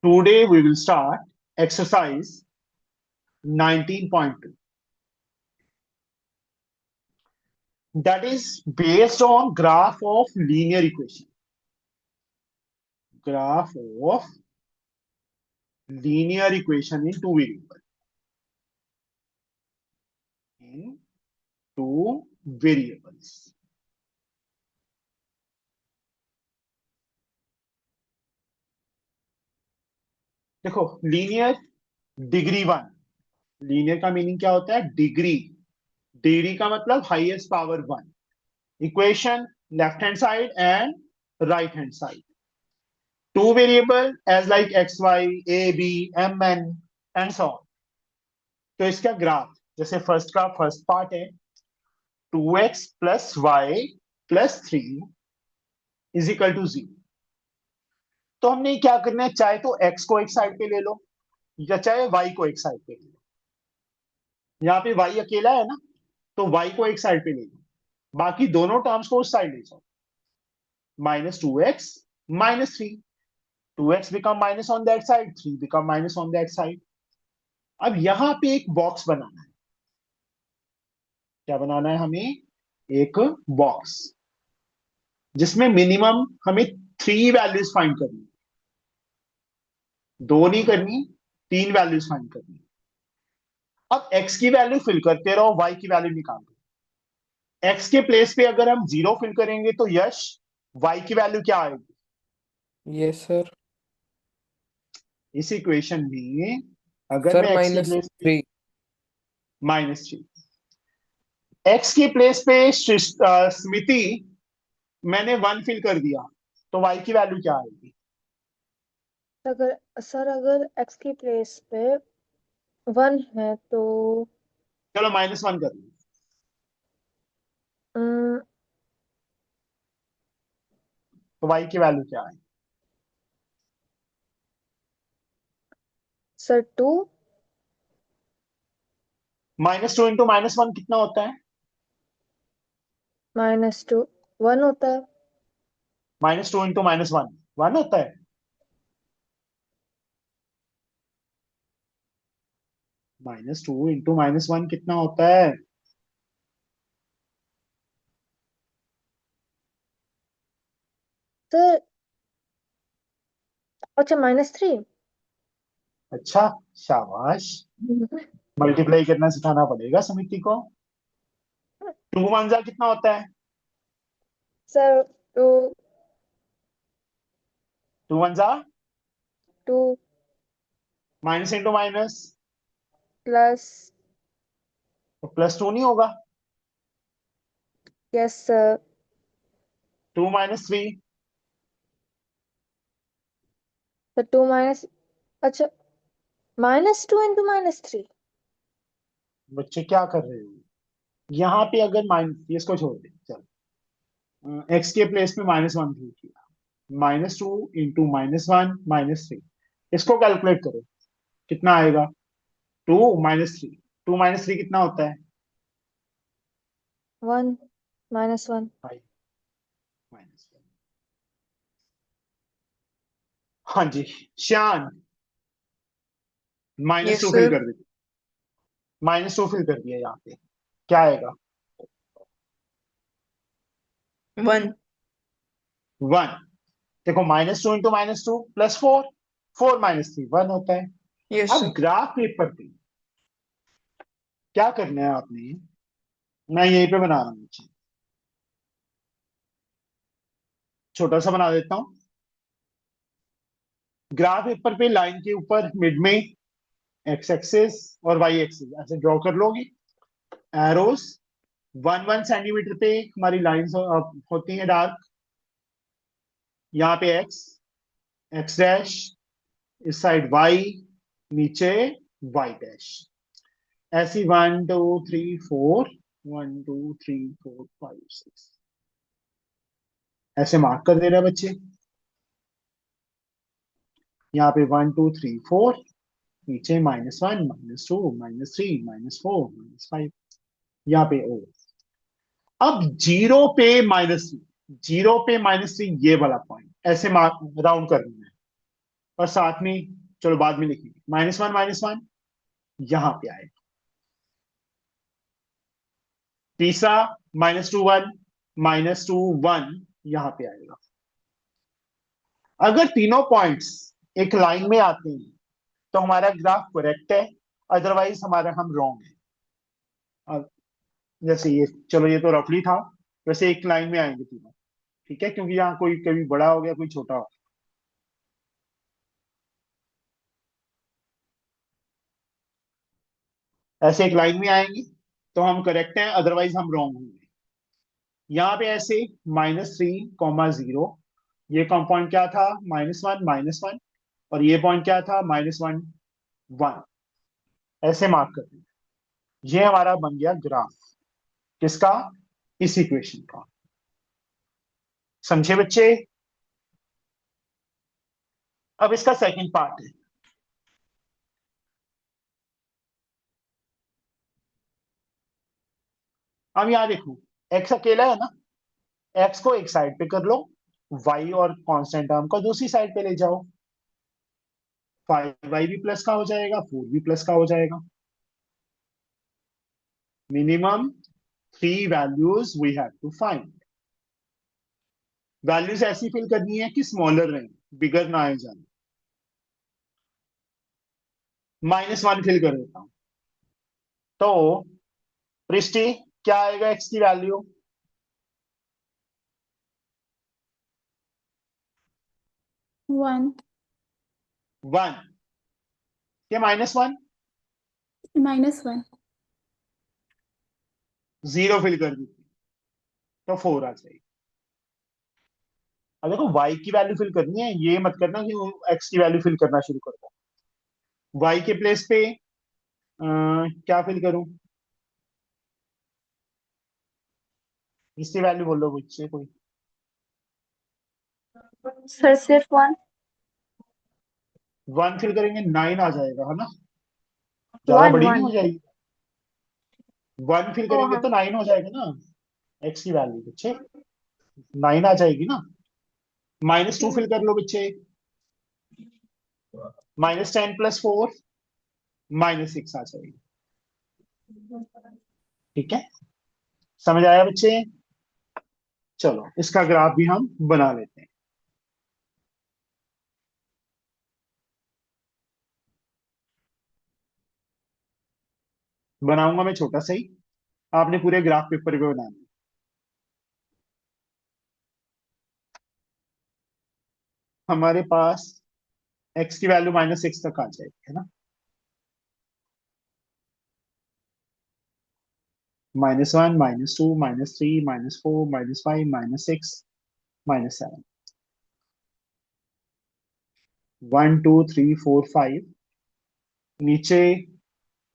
Today we will start exercise 19.2, that is based on graph of linear equation. Graph of linear equation in two variables. In two variables. देखो linear degree one, linear का meaning क्या होता है? Degree. Degree का मतलब highest power one. Equation left hand side and right hand side. Two variable as like x, y, a, b, m, n and so on. तो इसका graph जैसे first का फर्स्ट पार्ट है 2x plus y plus 3 is equal to 0। तो हमने क्या करना है, चाहे तो x को एक साइड पे ले लो या चाहे y को एक साइड पे ले लो। यहाँ पे y अकेला है ना, तो y को एक साइड पे ले लो, बाकी दोनों टर्म्स को उस साइड ले जाओ। -2x -3, 2x become minus on that side, 3 become minus on that side. अब यहां पे एक बॉक्स बनाना है। क्या बनाना है हमें? एक बॉक्स जिसमें मिनिमम हमें 3 वैल्यूज फाइंड करनी, दो नहीं करनी, 3 वैल्यूज फाइंड करनी। अब x की वैल्यू फिल करते रहो, y की वैल्यू निकाल दो। x के प्लेस पे अगर हम 0 फिल करेंगे तो यश y की वैल्यू क्या आएगी? Yes sir. इस इक्वेशन में अगर सर मैं x के प्लेस पे -3। -3, x के प्लेस पे स्मिति मैंने 1 फिल कर दिया, तो y की वैल्यू क्या आएगी? अगर x की प्लेस पे 1 है तो चलो -1 कर लो, अम, तो y की वैल्यू क्या आएगी? सर 2। -2 इंटू -1 कितना होता है? -2 1 होता है। -2 इंटू -1 1 होता है। -2 इंटू -1 कितना होता है? सर अच्छा -3। अच्छा, शाबाश। मल्टीप्लाई करना सिखाना पड़ेगा समिति को। 2 वन जा कितना होता है? सर 2 2 वन जा2 माइनस इंटू माइनस, प्लस तो +2 नहीं होगा? Yes sir. 2 -3, सर 2 माइनस अच्छा -2 इंटू -3। बच्चे क्या कर रहे हो? यहाँ पे अगर माइनस, इसको छोड़ दे, चल एक्स के प्लेस में -1 फिल किया, -2 इंटू -1 -3, इसको कैलकुलेट करो कितना आएगा? 2 -3, 2 -3 कितना होता है? 1 -1। 5 -1। हाँ जी, श्यान यस -2 फिल सर। कर देते, -2 फिल कर दिया यहाँ पे, क्या आएगा? 1। 1। देखो -2 इंटू -2 +4, 4 -3 1 होता है। यस अब सर। ग्राफ पेपर पे क्या करना है आपने, मैं यहीं पे बना रहा हूँ नीचे, छोटा सा बना देता हूँ। ग्राफ पेपर पे लाइन के ऊपर मिड में एक्स एक्सिस और वाई एक्सिस ऐसे ड्रॉ कर लोगे। एरोस 1 1 सेंटीमीटर पे हमारी लाइंस होती हैं डार्क। यहाँ पे एक्स, एक्स डैश, इस साइड वाई, नीचे वाई डैश। ऐसी 1 2 3 4, 1 2 3 4 5 6 ऐसे मार्क कर दे रहे हैं बच्चे। यहाँ पे 1 2 3 4, नीचे -1 -2 -3 -4 -5, यहाँ पे ओ। अब जीरो पे -3, जीरो पे -3 ये वाला पॉइंट ऐसे मार्क राउंड कर देना है। और साथ में, चलो बाद में लिखेंगे, माइनस वन यहां पे आएगा। तीसरा माइनस टू वन यहां पे आएगा। अगर तीनों पॉइंट्स एक लाइन में आते हैं तो हमारा ग्राफ करेक्ट है, अदरवाइज हमारा हम रॉन्ग है। अब जैसे ये, चलो ये तो रफली था, वैसे एक लाइन में आएंगे तीनों, ठीक है, क्योंकि यहाँ कोई कभी बड़ा हो गया कोई छोटा हो गया। ऐसे एक लाइन में आएंगे तो हम करेक्ट हैं, अदरवाइज हम रॉन्ग होंगे। यहाँ पे ऐसे -3, 0, ये कंपाउंड क्या था, -1, और ये पॉइंट क्या था, -1, 1। ऐसे मार्क करते हैं। ये हमारा बन गया ग्राफ, किसका, इस इक्वेशन का। समझे बच्चे? अब इसका सेकंड पार्ट है। अब यहां देखो, एक्स अकेला है ना, एक्स को एक साइड पे कर लो, वाई और कांस्टेंट टर्म को दूसरी साइड पे ले जाओ। 5y भी प्लस का हो जाएगा, 4 भी प्लस का हो जाएगा। Minimum 3 values we have to find. Values ऐसी फिल करनी है कि स्मॉलर रहे, बिगर ना आए जाए। -1 फिल कर देता हूं, तो पृष्ठी क्या आएगा, एक्स की वैल्यू 1 1 के -1, -1 0 फिल कर दी तो 4 आ जाएगी। अब देखो y की वैल्यू फिल करनी है, ये मत करना कि x की वैल्यू फिल करना शुरू कर दो। y के प्लेस पे क्या फिल करूं, इसकी वैल्यू बोलो बच्चे कोई। सर सिर्फ 1 1 फिल करेंगे 9 आ जाएगा, है ना, ज्यादा 1 बड़ी नहीं 1 हो जाएगी। 1 फिल ओ करेंगे हाँ तो 9 हो जाएगा ना, x की वैल्यू बच्चे 9 आ जाएगी ना। -2 फिल कर लो बच्चे, -10 + 4 -6 आ जाएगी। ठीक है, समझ आया बच्चे? चलो इसका ग्राफ भी हम बना लेते हैं। बनाऊंगा मैं छोटा सा ही, आपने पूरे ग्राफ पेपर पे बनाना है। हमारे पास x की वैल्यू -6 तक आ जाएगी, है ना, -1, -2, -3, -4, -5, -6, -7, 1 2 3 4 5, नीचे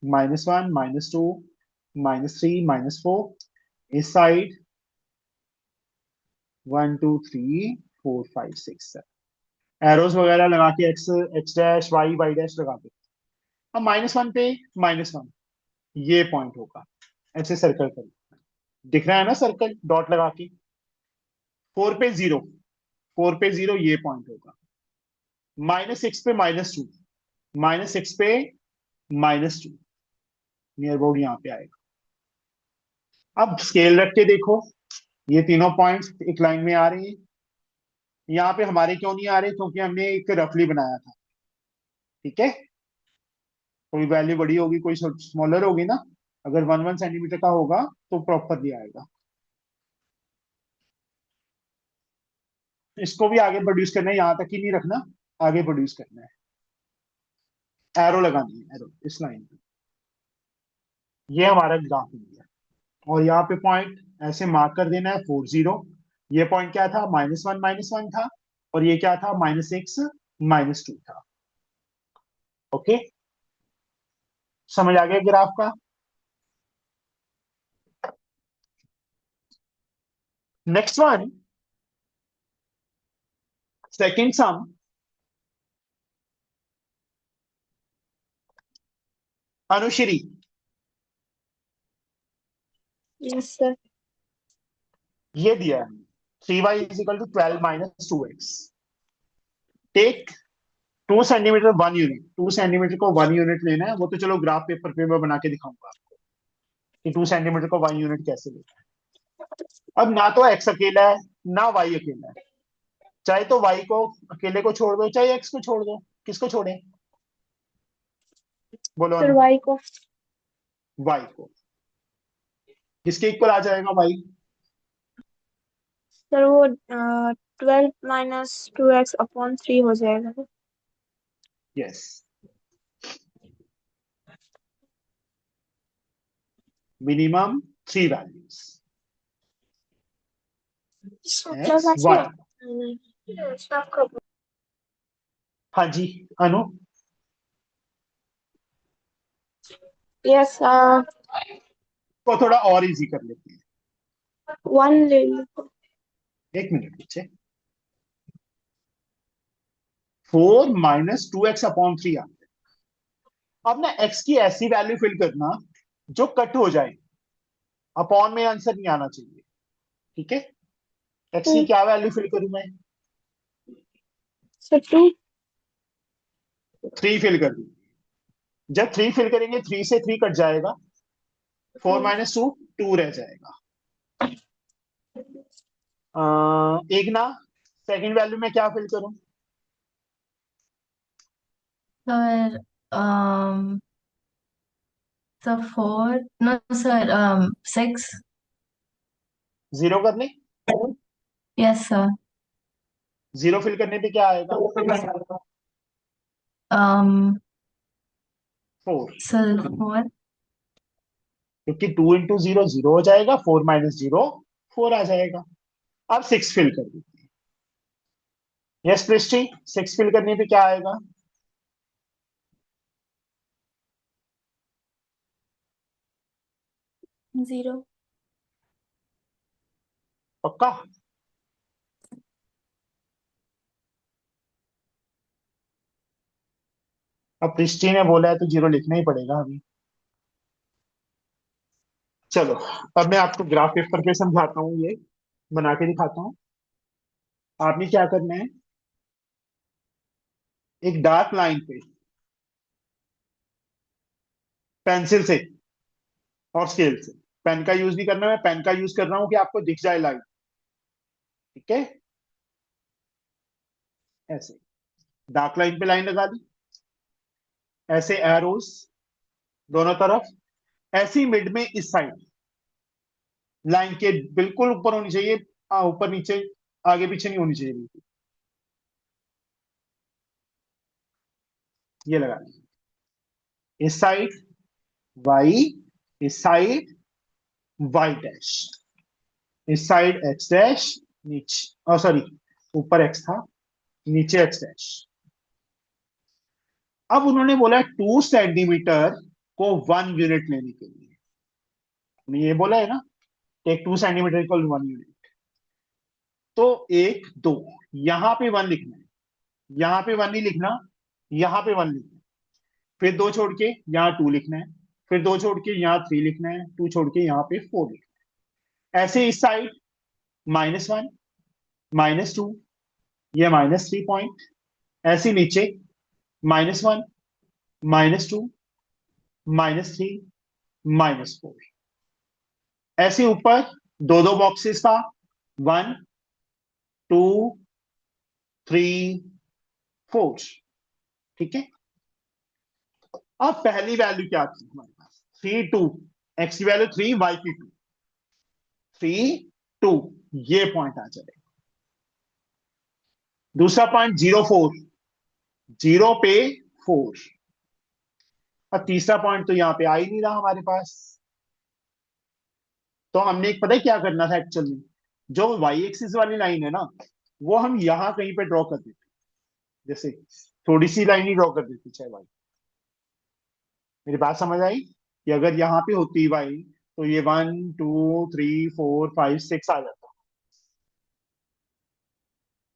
-1, -2, -3, -4, इस साइड 1 2 3 4 5 6 7, एरोस वगैरह लगा के x, x dash y, y dash लगा के। अब -1 पे -1 ये पॉइंट होगा, ऐसे सर्कल कर, दिख रहा है ना सर्कल डॉट लगा के। 4 पे 0, 4 पे 0 ये पॉइंट होगा। -6 पे -2, -6 पे -2, नियर अबाउट यहाँ पे आएगा। अब स्केल रख के देखो, ये तीनों पॉइंट्स एक लाइन में आ रहे हैं। यहाँ पे हमारे क्यों नहीं आ रहे, क्योंकि हमने एक रफली बनाया था। ठीक है, कोई वैल्यू बड़ी होगी कोई स्मॉलर होगी ना, अगर 1 1 सेंटीमीटर का होगा तो प्रॉपरली आएगा। इसको भी आगे प्रोड्यूस करना है, यहाँ तक ही नहीं रखना, आगे प्रोड्यूस करना है, एरो लगानी है, एरो इस लाइन पे। ये हमारा ग्राफ हो गया, और यहाँ पे पॉइंट ऐसे मार्क कर देना है 4 0। ये पॉइंट क्या था, -1 था, और ये क्या था, -6 -2 था। ओके, समझ आ गया ग्राफ का? Next one, second sum. Anushree, yes sir ये दिया है 3y = 12 - 2x, take 2 centimetre 1 unit, 2 centimetre को 1 यूनिट लेना है, वो तो चलो ग्राफ पेपर पे मैं बना के दिखाऊंगा आपको कि 2 सेंटीमीटर को 1 यूनिट कैसे लेना है। अब ना तो एक्स अकेला है ना वाई अकेला है, चाहे तो वाई को अकेले को छोड़ दो, चाहे एक्स को छोड़ दो, किसको छोड़े बोलो फिर अनु? y को। वाई को। किसके इक्वल आ जाएगा वाई? सर वो 12 - 2x/3 हो जाएगा। यस, मिनिमम 3 वैल्यूज, मतलब एक्स ऐसे। वाई। हाँ जी अनु। यस। को थोड़ा और इजी कर लेते हैं। 1 ले लो। 1 मिनट पीछे। 4 - 2x/3 आता है। अब ना एक्स की ऐसी वैल्यू फिल करना जो कट हो जाए, अपॉन में आंसर नहीं आना चाहिए, ठीक है? एक्स की क्या वैल्यू फिल करूं मैं? सर 2। 3 फिल कर दूं। जब 3 फिल करेंगे 3 से 3 कट जाएगा, 4 - 2 2 रह जाएगा। एक ना सेकंड वैल्यू में क्या फिल करूं? Sir, so 4, no, sir, 6. 0 करने? Yes, sir. 0 फिल करने पे क्या आएगा? Um, 4, sir, 4. क्योंकि 2 × 0 0 हो जाएगा, 4 - 0 4 आ जाएगा। अब 6 फिल कर दीजिए। यस पृष्टि, 6 फिल करने पे क्या आएगा? 0। पक्का? अब पृष्टि ने बोला है तो 0 लिखना ही पड़ेगा अभी। चलो, अब मैं आपको ग्राफ पेपर पे समझाता हूँ, ये बना के दिखाता हूँ। आपने क्या करना है, एक डार्क लाइन पे पेंसिल से और स्केल से, पेन का यूज नहीं करना, मैं पेन का यूज कर रहा हूँ कि आपको दिख जाए लाइन, ठीक है? ऐसे डार्क लाइन पे लाइन लगा दी, ऐसे एरोस दोनों तरफ, ऐसी मिड में इस साइड लाइन के बिल्कुल ऊपर होनी चाहिए, ऊपर नीचे आगे पीछे नहीं होनी चाहिए बिल्कुल। ये लगा दी। इस साइड वाई, इस साइड वाई डैश, इस साइड एक्स डैश, नीचे सॉरी ऊपर एक्स था, नीचे एक्स डैश। अब उन्होंने बोला 2 सेंटीमीटर को 1 यूनिट लेने के लिए, हमने ये बोला है ना, टेक 2 सेंटीमीटर इक्वल 1 यूनिट। तो 1 2 यहां पे 1 लिखना है, यहां पे 1 नहीं लिखना, यहां पे 1 लिखना है, फिर 2 छोड़ के यहाँ 2 लिखना है, फिर 2 छोड़ के यहाँ 3 लिखना है, 2 छोड़ के यहाँ पे 4 लिखना है। ऐसे इस साइड -1 -2, ये -3 पॉइंट, ऐसे नीचे -1 -2 -3 -4, ऐसे ऊपर दो दो बॉक्सेस का 1 2 3 4, ठीक है? अब पहली वैल्यू क्या थी हमारे पास? 3 2, एक्स की वैल्यू 3, वाई की 2, 3 2, ये पॉइंट आ जाएगा। दूसरा पॉइंट 0 4, 0 पे 4, और तीसरा पॉइंट तो यहाँ पे आ ही नहीं रहा हमारे पास। तो हमने एक पता है क्या करना था एक्चुअली, जो वाई एक्सिस वाली लाइन है ना, वो हम यहाँ कहीं पे ड्रॉ कर देते, जैसे थोड़ी सी लाइन ही ड्रॉ कर देती, चाहे वाई। मेरी बात समझ आई कि अगर यहाँ पे होती वाई तो ये 1 2 3 4 5 6 आ जाता।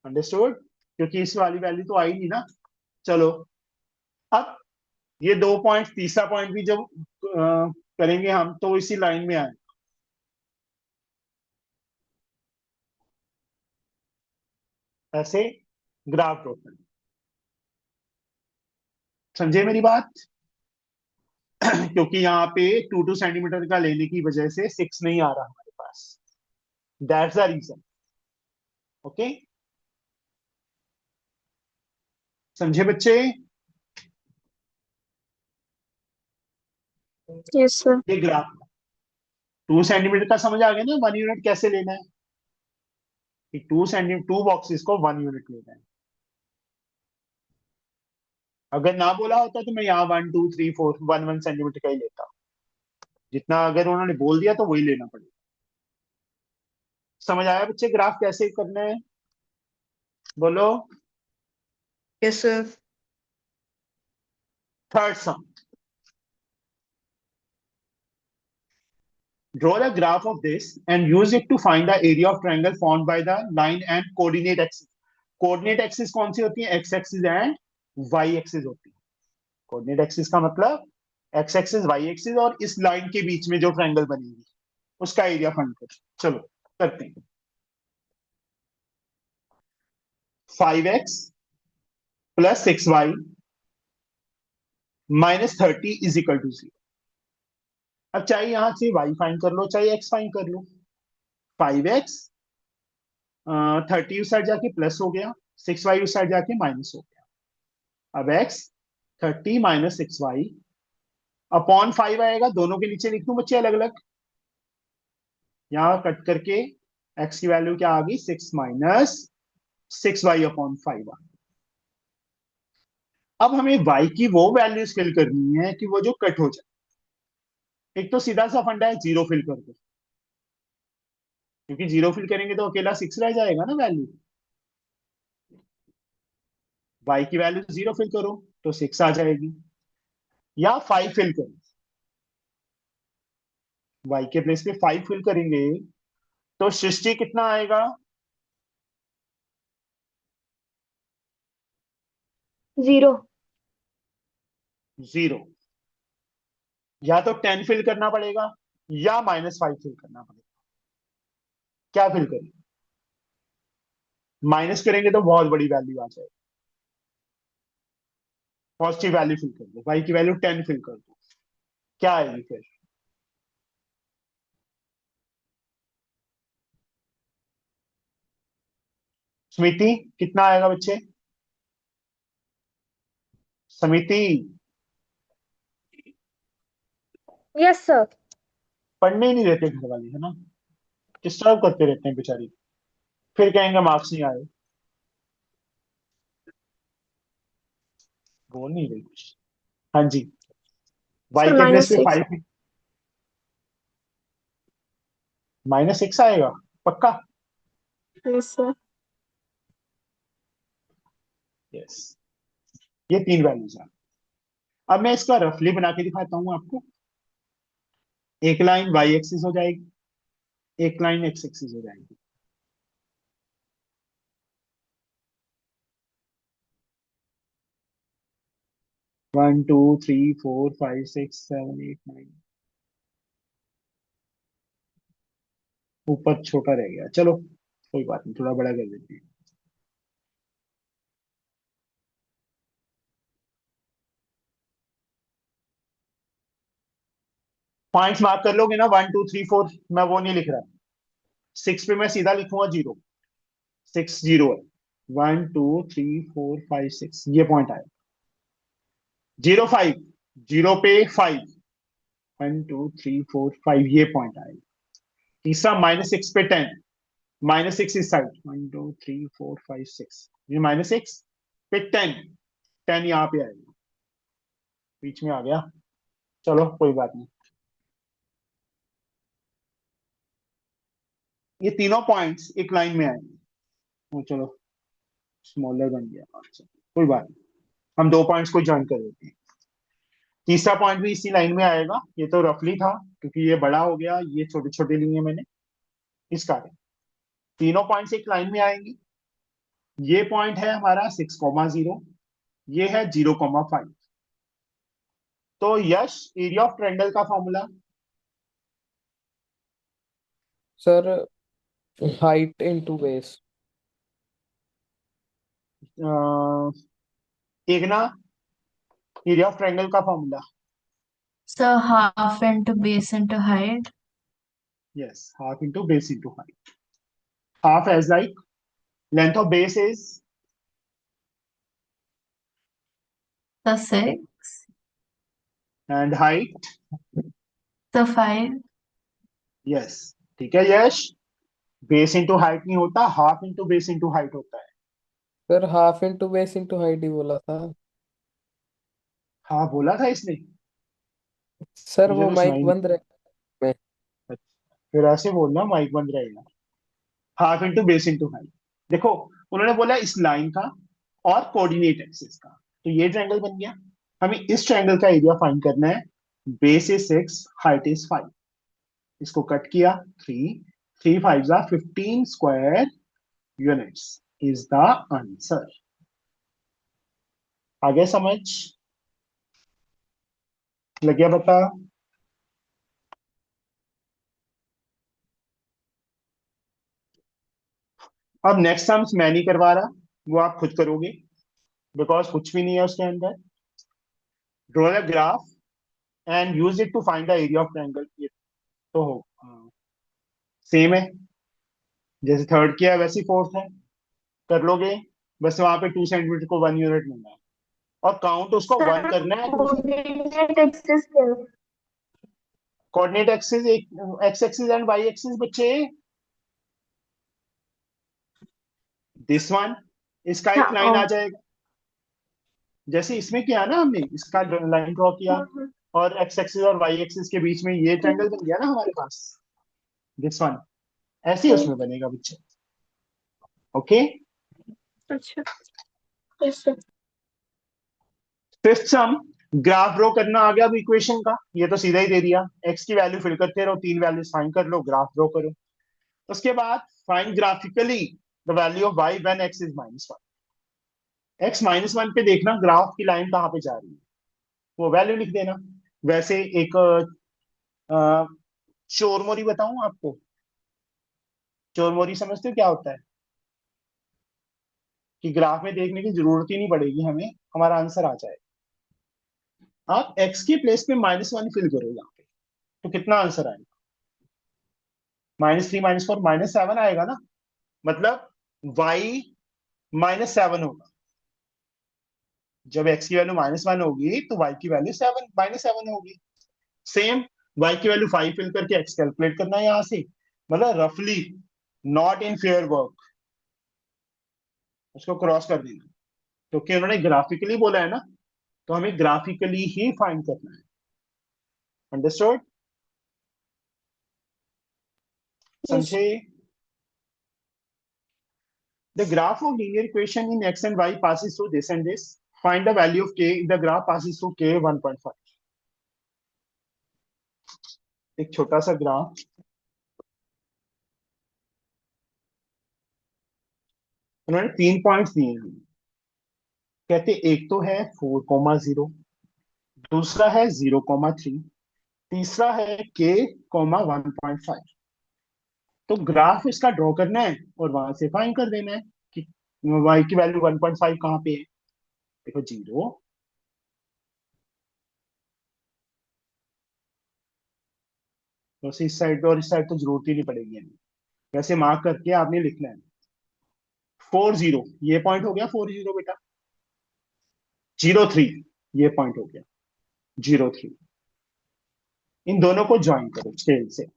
अंडरस्टूड? क्योंकि इस वाली वैल्यू तो आई नहीं ना। चलो, अब ये 2 पॉइंट, तीसरा पॉइंट भी जब करेंगे हम तो इसी लाइन में आए, ऐसे ग्राफ ड्रॉ करें। समझे मेरी बात? क्योंकि यहाँ पे 2 2 सेंटीमीटर का लेने की वजह से 6 नहीं आ रहा हमारे पास, दैट्स द रीजन। ओके, समझे बच्चे? Yes, sir. ये ग्राफ 2 सेंटीमीटर का समझ आ गया ना, 1 यूनिट कैसे लेना है, कि 2 सेंटीमीटर 2 बॉक्सेस को 1 यूनिट लेना है। अगर ना बोला होता तो मैं यहाँ 1 2 3 4 1 1 सेंटीमीटर का ही लेता, जितना अगर उन्होंने बोल दिया तो वही लेना पड़ेगा। समझ आया बच्चे ग्राफ कैसे करना है? बोलो। Yes, sir. Third some, draw the graph of this and use it to find the area of triangle formed by the line and coordinate axis। Coordinate axis कौन सी होती है? X axis and y axis होती है। Coordinate axis का मतलब x axis Y axis, और इस लाइन के बीच में जो ट्रायंगल बनेगी उसका एरिया फाइंड करो। चलो करते हैं। 5x plus 6y minus 30 is equal to 0। अब चाहे यहां से y फाइंड कर लो, चाहे x फाइंड कर लो। 5x 30 उस साइड जाके प्लस हो गया, 6y उस साइड जाके माइनस हो गया। अब x 30 माइनस 6y अपॉन 5 आएगा, दोनों के नीचे लिख दूं बच्चे अलग अलग, यहां कट करके x की वैल्यू क्या आ गई? 6 माइनस 6y अपॉन 5 आ गई। अब हमें y की वो वैल्यूज फिल करनी है कि वो जो कट हो जाए। एक तो सीधा सा फंडा है, जीरो फिल कर दो, क्योंकि जीरो फिल करेंगे तो अकेला 6 रह जाएगा ना वैल्यू। y की वैल्यू जीरो फिल करो तो 6 आ जाएगी, या 5 फिल करो, y के प्लेस पे 5 फिल करेंगे तो सृष्टि कितना आएगा? 0. 0। या तो 10 फिल करना पड़ेगा या -5 फिल करना पड़ेगा। क्या फिल करें? माइनस करेंगे तो बहुत बड़ी वैल्यू आ जाएगी, पॉजिटिव वैल्यू फिल कर दो, y की वैल्यू 10 फिल कर दो, क्या आएगी फिर? स्मिति कितना आएगा बच्चे? समिति Yes, sir. पढ़ने ही नहीं देते घर वाले, है ना, डिस्टर्ब करते रहते हैं बेचारी, फिर कहेंगे मार्क्स नहीं आए। बोल नहीं रही कुछ। हाँ जी, y Sir, के प्लेस पे -6. 5, -6 आएगा पक्का? Yes, sir. यस, ये 3 वैल्यूज हैं। अब मैं इसका रफली बना के दिखाता हूं आपको। एक लाइन y एक्सिस हो जाएगी, एक लाइन x एक्सिस हो जाएगी। 1 2 3 4 5 6 7 8 9, ऊपर छोटा रह गया, चलो कोई बात नहीं, थोड़ा बड़ा कर देते हैं। पॉइंट्स मार्क कर लोगे ना, 1 2 3 4, मैं वो नहीं लिख रहा। 6 पे मैं सीधा लिखूंगा 0, 6 0 है। 1 2 3 4 5 6 ये पॉइंट आया। 0 5, 0 पे 5, 1 2 3 4 5 ये पॉइंट आएगा। तीसरा -6 पे 10, -6 इस साइड, 1 2 3 4 5 6, ये -6 पे 10, 10 यहाँ पे आएगा, बीच में आ गया, चलो कोई बात नहीं। ये तीनों पॉइंट्स एक लाइन में आएंगे, वो चलो स्मॉलर बन गया, अच्छा कोई बात नहीं, हम 2 पॉइंट्स को ज्वाइन कर देते हैं। तीसरा पॉइंट भी इसी लाइन में आएगा, ये तो रफली था क्योंकि ये बड़ा हो गया, ये छोटे छोटे लिए मैंने इस कारण। तीनों पॉइंट्स एक लाइन में आएंगे। ये पॉइंट है हमारा 6,0, ये है 0,5। तो यश, एरिया ऑफ ट्रायंगल का formula? Sir, height into base. एक ना एरिया ऑफ ट्रायंगल का formula? Sir, half into base into height. Yes, half into base into height. Half as like length of base is The 6. and height. The 5. Yes, ठीक है यश, base into height नहीं होता, half into base into height होता है। Sir half into base into height ही बोला था। हाँ बोला था इसने, सर मुझे वो तो माइक सुनाई बंद रहे में। नहीं। फिर ऐसे बोलना, माइक बंद रहेगा। Half into base into height. देखो उन्होंने बोला इस लाइन का और कोऑर्डिनेट एक्सिस का, तो ये ट्रायंगल बन गया। हमें इस ट्रायंगल का एरिया फाइंड करना है। Base is 6, height is 5। इसको कट किया, 3, 3 5 जा 15 square units is the answer. आगे समझ लग गया? बता। अब नेक्स्ट सम्स मैं नहीं करवा रहा, वो आप खुद करोगे, बिकॉज कुछ भी नहीं है उसके अंदर। Draw the graph and use it to find the area of triangle. ये तो हो सेम है, जैसे थर्ड किया वैसे फोर्थ है, कर लोगे। बस वहां पे 2 सेंटीमीटर को 1 यूनिट लेना है, और काउंट उसको 1 करना है 2 से। कोऑर्डिनेट एक्सिस क्या है? कोऑर्डिनेट एक्सिस एक x axis and y axis बच्चे, दिस वन, इसका एक लाइन आ हाँ। जाएगा। जैसे इसमें किया ना हमने, इसका लाइन ड्रॉ किया, और एक्स एक्सिस और वाई एक्सिस के बीच में ये ट्रायंगल बन गया ना हमारे पास, दिस वन। ऐसे ही उसमें बनेगा बच्चे। ओके। अच्छा। Yes sir. फिफ्थ सम, ग्राफ ड्रॉ करना आ गया अब इक्वेशन का, ये तो सीधा ही दे दिया। एक्स की वैल्यू फिल करते रहो, 3 वैल्यूज फाइंड कर लो, ग्राफ ड्रॉ करो। उसके बाद find graphically the value of y when x is -1। X -1 पे देखना ग्राफ की लाइन कहाँ पे जा रही है, वो वैल्यू लिख देना। वैसे एक चोरमोरी बताऊं आपको? चोरमोरी समझते हो क्या होता है? कि ग्राफ में देखने की जरूरत ही नहीं पड़ेगी हमें, हमारा आंसर आ जाए। आप एक्स के प्लेस पे -1 फिल करो यहाँ पे, तो कितना आंसर आएगा? -3 -4 -7 आएगा ना, मतलब y -7 होगा। जब x की वैल्यू -1 होगी तो y की वैल्यू -7 होगी। सेम, y की वैल्यू 5 फिल करके x कैलकुलेट करना है यहां से, मतलब रफली, नॉट इन फेयर वर्क, उसको क्रॉस कर देना। क्योंकि उन्होंने ग्राफिकली बोला है ना, तो हमें ग्राफिकली ही फाइंड करना है। अंडरस्टूड? यस। समझे? The graph of linear equation in x and y passes through this and this. Find the value of k if the graph passes through k 1.5. एक छोटा सा ग्राफ, उन्होंने 3 पॉइंट्स दिए हैं। कहते एक तो है 4,0, दूसरा है 0,3, तीसरा है k, 1.5। तो ग्राफ इसका ड्रॉ करना है और वहां से फाइंड कर देना है कि y की वैल्यू 1.5 कहाँ पे है। देखो 0, वैसे इस साइड पे और इस साइड तो जरूरत ही नहीं पड़ेगी हमें, वैसे मार्क करके आपने लिखना है। 40 ये पॉइंट हो गया, 40 बेटा। 03 ये पॉइंट हो गया, 03। इन दोनों को ज्वाइन करो स्केल से,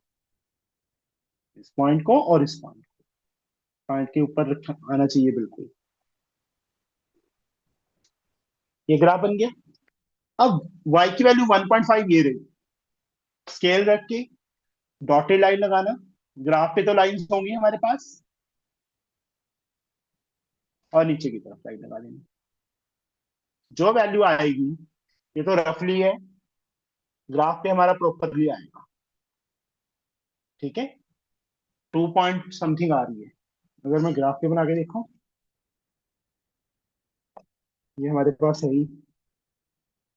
इस पॉइंट को और इस पॉइंट को, पॉइंट के ऊपर आना चाहिए बिल्कुल। ये ग्राफ बन गया। अब y की वैल्यू 1.5 ये रही, स्केल रख के डॉटेड लाइन लगाना। ग्राफ पे तो लाइंस होंगी हमारे पास, और नीचे की तरफ लाइन लगा देनी। जो वैल्यू आएगी, ये तो रफली है, ग्राफ पे हमारा प्रॉपरली आएगा। ठीक है, 2 पॉइंट समथिंग आ रही है। अगर मैं ग्राफ पे बना के देखूं, ये हमारे पास है ही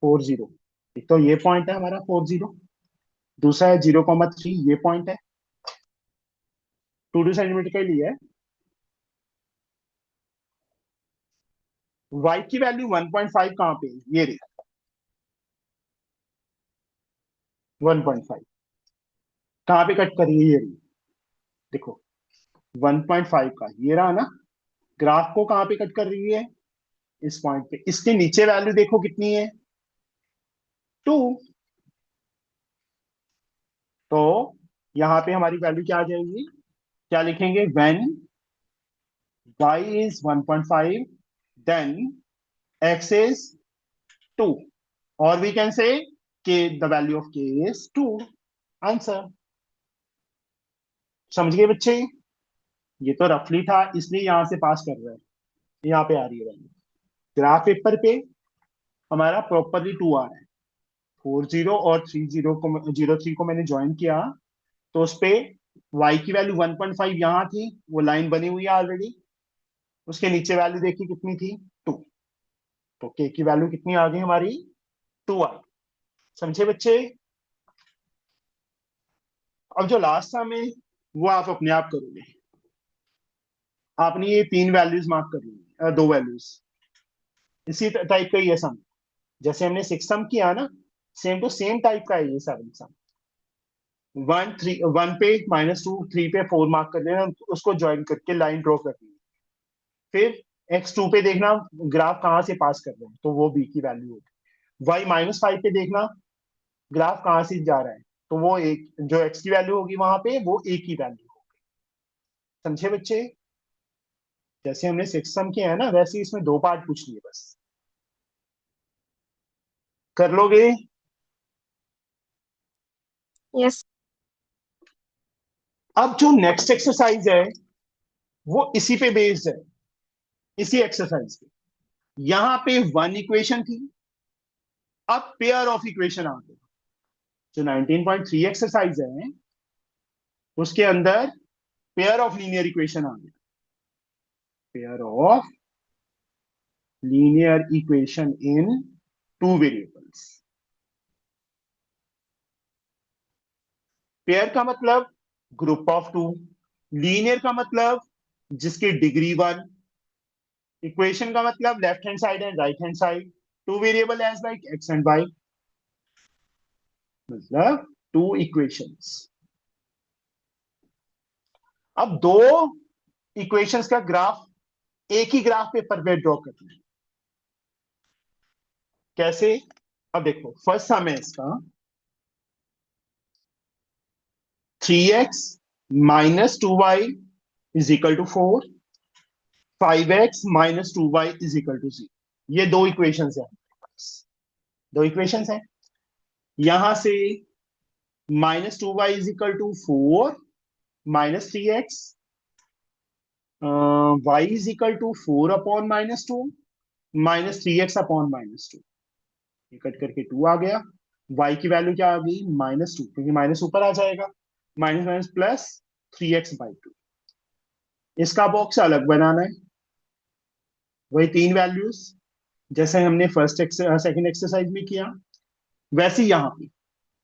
40। एक तो ये पॉइंट है हमारा 40, दूसरा है 0,3, ये पॉइंट है 2 सेंटीमीटर के लिए है। y की वैल्यू 1.5 कहाँ पे है? ये रही, 1.5 कहाँ पे कट कर रही है ये रही। देखो 1.5 का ये रहा ना, ग्राफ को कहाँ पे कट कर रही है, इस पॉइंट पे। इसके नीचे वैल्यू देखो कितनी है, 2। तो यहाँ पे हमारी वैल्यू क्या आ जाएगी, क्या लिखेंगे, when y is 1.5 then x is 2, or we can say k, the value of k is 2। Answer समझ गए बच्चे, ये तो रफली था इसलिए यहां से पास कर रहा है, यहाँ पे आ रही है वैल्यू। ग्राफ पेपर पे हमारा प्रॉपरली 2 आ रहा है। 40 और 03 को मैंने ज्वाइन किया, तो उस पे y की वैल्यू 1.5 यहाँ थी, वो लाइन बनी हुई है ऑलरेडी। उसके नीचे वैल्यू देखी कितनी थी, 2। तो k की वैल्यू कितनी आ गई हमारी, 2 आई। समझे बच्चे। अब जो लास्ट सम है वो आप अपने आप करोगे। आपने ये 3 वैल्यूज मार्क कर ली, 2 वैल्यूज। इसी टाइप का ये सम, जैसे हमने 6 सम किया ना, सेम टू सेम टाइप का है ये 7 सम। 1 पे -2, 3 पे 4 मार्क कर लेना, उसको ज्वाइन करके लाइन ड्रॉ कर दी। फिर x2 पे देखना ग्राफ कहाँ से पास कर रहे हैं, तो वो b की वैल्यू होगी। y-5 पे देखना ग्राफ कहाँ से जा रहा है, तो वो एक जो x की वैल्यू होगी वहां पे वो a की वैल्यू होगी। समझे बच्चे। जैसे हमने 6 सम किया है ना, वैसे ही इसमें 2 पार्ट पूछ लिए, बस कर लोगे। Yes. अब जो नेक्स्ट एक्सरसाइज है वो इसी पे बेस्ड है, इसी एक्सरसाइज पे। यहाँ पे 1 इक्वेशन थी, अब पेयर ऑफ इक्वेशन आ गए। जो 19.3 एक्सरसाइज है उसके अंदर पेयर ऑफ लीनियर इक्वेशन आ गया। Pair of linear equation in 2 variables. Pair का मतलब ग्रुप ऑफ 2, लीनियर का मतलब जिसकी डिग्री 1, इक्वेशन का मतलब left hand side and right hand side, 2 variable as like x and y, मतलब 2 इक्वेशंस। अब 2 इक्वेशंस का ग्राफ एक ही ग्राफ पेपर पे ड्रॉ करना है। कैसे, अब देखो फर्स्ट सम है इसका, 3x -2y is equal to 4, 5x -2y is equal to 0। ये 2 इक्वेशंस है, 2 इक्वेशंस है। यहां से -2y is equal to 4 -3x, y is equal to 4 upon -2 -3x upon -2। ये कट करके 2 आ गया। y की वैल्यू क्या आ गई, -2, क्योंकि माइनस ऊपर आ जाएगा, माइनस माइनस प्लस 3x/2। इसका बॉक्स अलग बनाना है, वही 3 वैल्यूज जैसे हमने सेकंड एक्सरसाइज में किया, वैसे ही यहाँ पे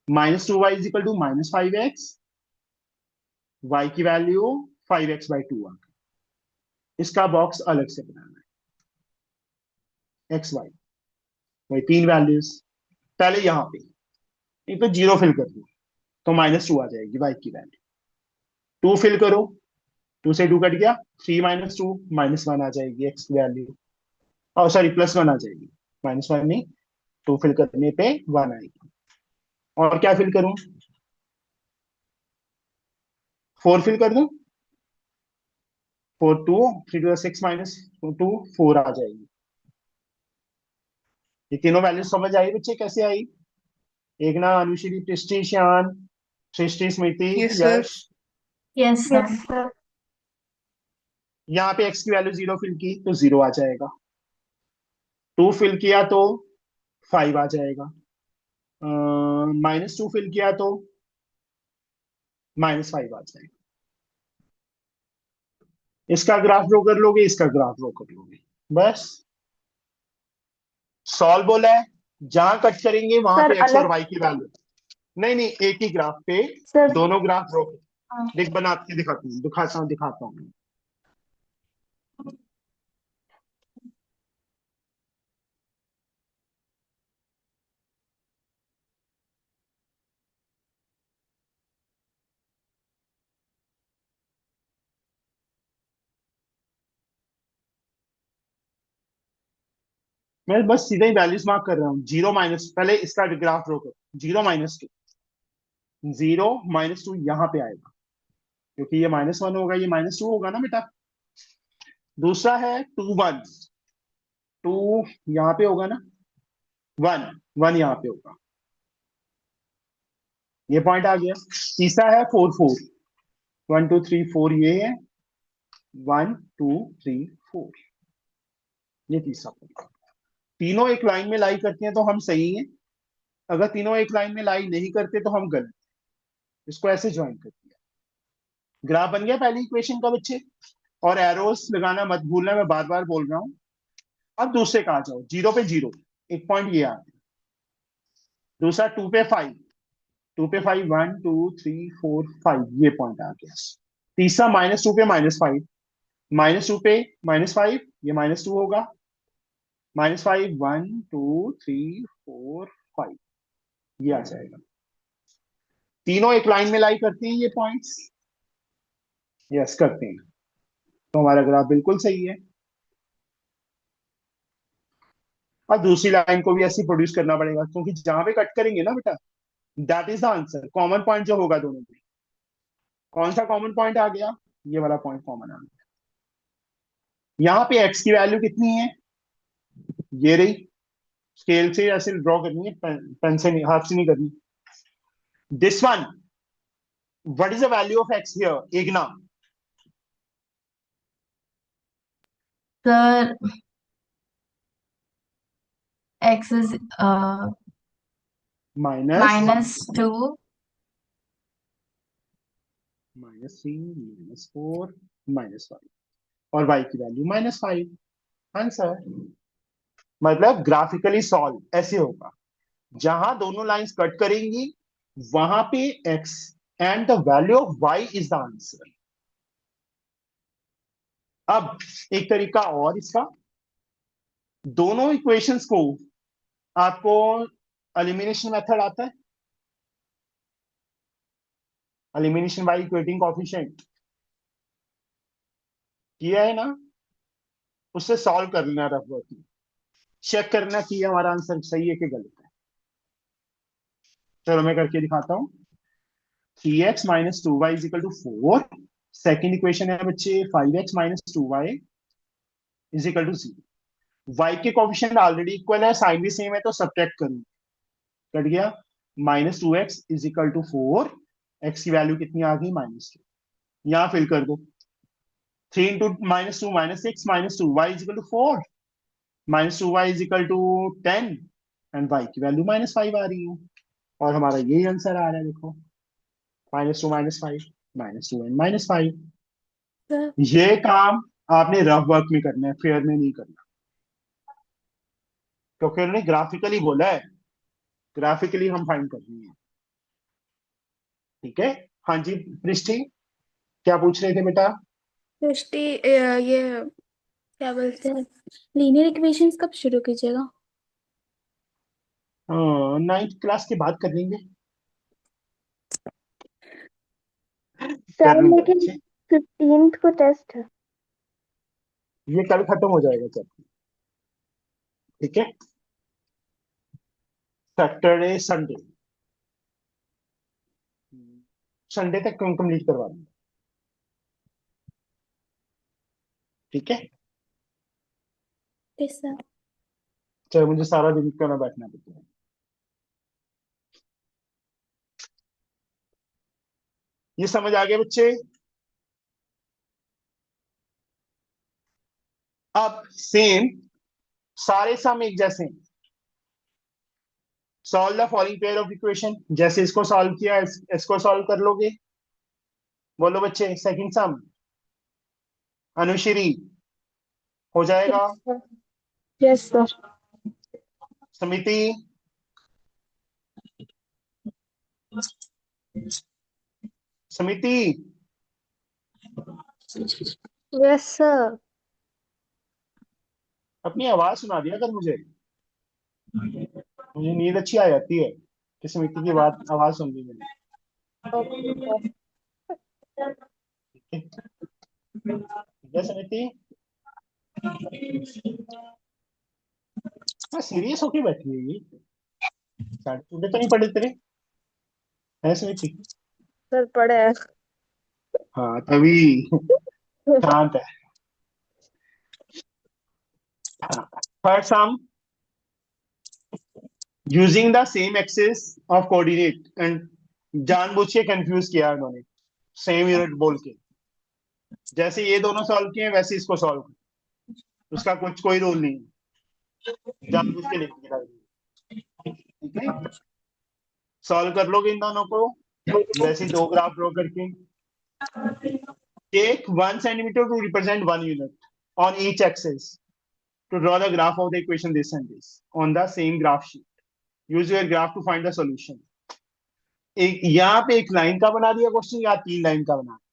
-2y is equal to -5x, y की वैल्यू 5x/2 आ गई। इसका बॉक्स अलग से बनाना है, x y, वही 3 वैल्यूज। पहले यहाँ पे एक तो 0 फिल कर दो, तो -2 आ जाएगी y की वैल्यू। 2 फिल करो, 2 से 2 कट गया, 3 -2 -1 आ जाएगी x की वैल्यू। और सॉरी +1 आ जाएगी, -1 नहीं, 2 फिल करने पे 1 आएगी। और क्या फिल करूं, 4 फिल कर दूं, 4 2 3 2 6 -2 4 आ जाएगी। ये तीनों वैल्यू समझ आई बच्चे, कैसे आई। एक ना अनुश्री, पृष्टि, श्यान, सृष्टि, स्मृति, Yes, sir. यश। Yes, sir. Yes, sir. यहाँ पे x की वैल्यू 0 फिल की तो 0 आ जाएगा, 2 फिल किया तो 5 आ जाएगा, -2 फिल किया तो -5 आ जाएगा। इसका ग्राफ ड्रॉ कर लोगे, इसका ग्राफ ड्रॉ कर लोगे, बस सॉल्व बोला है। जहां कट करेंगे वहां सर पे एक्स और अलग वाई की वैल्यू, नहीं नहीं, एक ही ग्राफ पे सर दोनों ग्राफ ड्रॉ। हाँ, देख बना के दिखाता हूँ। मैं बस सीधे ही वैल्यूज मार्क कर रहा हूँ। जीरो माइनस, पहले इसका ग्राफ ड्रॉ करो। 0 - 2, 0 - 2 यहाँ पे आएगा, क्योंकि ये -1 होगा, ये -2 होगा ना बेटा। दूसरा है 2 1, 2 यहाँ पे होगा ना, 1 1 यहाँ पे होगा, ये पॉइंट आ गया। तीसरा है 4 4, 1 2 3 4, ये है 1 2 3 4, ये तीसरा पॉइंट। तीनों एक लाइन में लाई करते हैं तो हम सही हैं, अगर तीनों एक लाइन में लाई नहीं करते तो हम गलत। इसको ऐसे ज्वाइन कर दिया, ग्राफ बन गया पहली इक्वेशन का बच्चे। और एरोस लगाना मत भूलना, मैं बार बार बोल रहा हूँ। अब दूसरे का आ जाओ, 0 पे 0, एक पॉइंट ये आ गया। दूसरा 2 पे 5, 2 पे 5, 1 2 3 4 5, ये पॉइंट आ गया। तीसरा -2 पे -5, -2 पे -5, ये -2 होगा। -5, 1 2 3 4 5, ये आ जाएगा। तीनों एक लाइन में लाई करते हैं ये पॉइंट्स, यस करते हैं, तो हमारा ग्राफ बिल्कुल सही है। और दूसरी लाइन को भी ऐसे प्रोड्यूस करना पड़ेगा, क्योंकि जहां पे कट करेंगे ना बेटा, that is the answer. Common point जो होगा दोनों में, कौन सा कॉमन पॉइंट आ गया, ये वाला पॉइंट कॉमन आ गया। यहाँ पे एक्स की वैल्यू कितनी है, ये रही। स्केल से ऐसे ड्रॉ करनी है, पेन से नहीं, हाथ से नहीं करनी। This one, what is the value of x here, इग्ना? Sir, x is minus -2. -3 -4 -5, और y की वैल्यू -5। आंसर मतलब ग्राफिकली सॉल्व ऐसे होगा, जहां दोनों लाइंस कट करेंगी वहां पे x and the value of y is the answer. अब एक तरीका और इसका, दोनों इक्वेशंस को, आपको एलिमिनेशन मेथड आता है, एलिमिनेशन बाय इक्वेटिंग कोएफिशिएंट किया है ना, उससे सॉल्व कर लेना रफ वर्क में, चेक करना कि हमारा आंसर सही है कि गलत है। चलो मैं करके दिखाता हूँ। 3x - 2y = 4। सेकेंड इक्वेशन है बच्चे 5x - 2y = 0। y के कोफिशिएंट ऑलरेडी इक्वल है, साइन भी सेम है, तो सब्ट्रैक्ट करूँ, कट गया। -2x = 4, x की वैल्यू कितनी आ गई, -2, यहाँ फिल कर दो। 3 × -2 -6 -2, y = 4, -2y = 10, एंड y की वैल्यू -5 आ रही है, और हमारा यही आंसर आ रहा है, देखो -2 -5 -2 एंड -5। सर ये काम आपने रफ वर्क में करना है, फेयर में नहीं करना, क्योंकि उन्होंने ग्राफिकली बोला है, ग्राफिकली हम फाइंड करनी है। ठीक है, हाँ जी पृष्ठी, क्या पूछ रहे थे बेटा? सृष्टि ये क्या बोलते हैं, लीनियर इक्वेशंस कब शुरू कीजिएगा? 9th क्लास के बाद कर लेंगे। कर सर लूंगा लेकिन बच्चे, 15th को टेस्ट है। ये कल खत्म हो जाएगा चैप्टर। ठीक है, सैटरडे संडे, संडे तक कंप्लीट करवा दूंगा। ठीक है, यस सर। चलो मुझे सारा दिन करना बैठना पड़ता है। ये समझ आ गया बच्चे? अब सेम सारे सम एक जैसे हैं। Solve the following pair of equation, जैसे इसको सॉल्व किया इसको सॉल्व कर लोगे। बोलो बच्चे, सेकंड सम अनुश्री हो जाएगा। Yes sir. Yes sir. समिति, समिति यस सर। अपनी आवाज सुना दिया कर मुझे, मुझे नींद अच्छी आ जाती है कि समिति की बात आवाज सुन ली मैंने। Okay sir. ठीक है समिति। हाँ सीरियस होके बैठी है ये। साढ़े टूटे तो नहीं पड़े तेरे? ऐसे नहीं थी। सर पढ़े हैं। हाँ तभी शांत है। Third some, using the same axis of coordinate and, जानबूझ के कंफ्यूज किया उन्होंने सेम यूनिट बोल के। जैसे ये दोनों सॉल्व किए वैसे इसको सॉल्व कर, उसका कुछ कोई रोल नहीं है, जानबूझ के लिख दिया। ठीक है, सॉल्व कर लोगे इन दोनों को वैसे दो ग्राफ ड्रॉ करके। Take 1 centimeter to represent 1 unit on each axis to draw the graph of the equation this and this on the same graph sheet. Use your graph to find the solution. एक यहाँ पे एक line का बना दिया question या 3 line का बना दिया